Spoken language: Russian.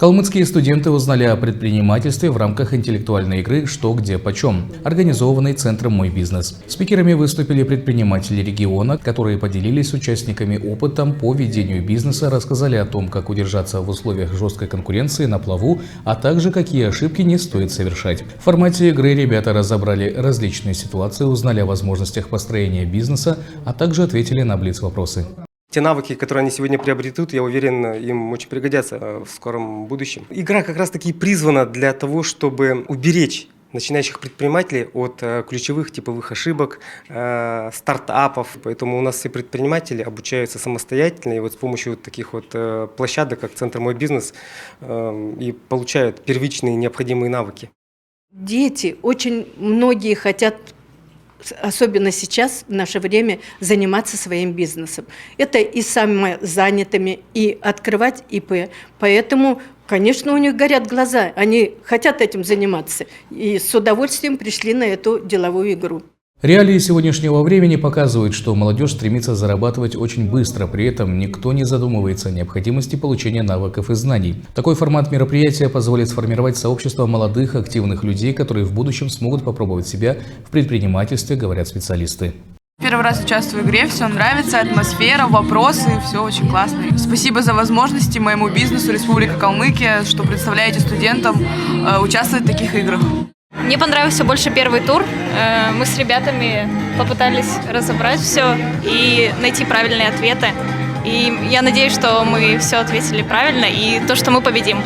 Калмыцкие студенты узнали о предпринимательстве в рамках интеллектуальной игры «Что, где, почем», организованной Центром «Мой бизнес». Спикерами выступили предприниматели региона, которые поделились с участниками опытом по ведению бизнеса, рассказали о том, как удержаться в условиях жесткой конкуренции на плаву, а также какие ошибки не стоит совершать. В формате игры ребята разобрали различные ситуации, узнали о возможностях построения бизнеса, а также ответили на блиц-вопросы. Те навыки, которые они сегодня приобретут, я уверен, им очень пригодятся в скором будущем. Игра как раз-таки призвана для того, чтобы уберечь начинающих предпринимателей от ключевых типовых ошибок, стартапов. Поэтому у нас все предприниматели обучаются самостоятельно, и вот с помощью таких вот площадок, как Центр «Мой бизнес», и получают первичные необходимые навыки. Дети, очень многие хотят, особенно сейчас, в наше время, заниматься своим бизнесом. Это и самозанятыми, и открывать ИП. Поэтому, конечно, у них горят глаза, они хотят этим заниматься. И с удовольствием пришли на эту деловую игру. Реалии сегодняшнего времени показывают, что молодежь стремится зарабатывать очень быстро, при этом никто не задумывается о необходимости получения навыков и знаний. Такой формат мероприятия позволит сформировать сообщество молодых, активных людей, которые в будущем смогут попробовать себя в предпринимательстве, говорят специалисты. Первый раз участвую в игре, все нравится, атмосфера, вопросы, все очень классно. Спасибо за возможности моему бизнесу Республика Калмыкия, что представляете студентам участвовать в таких играх. Мне понравился больше первый тур. Мы с ребятами попытались разобрать все и найти правильные ответы. И я надеюсь, что мы все ответили правильно и то, что мы победим.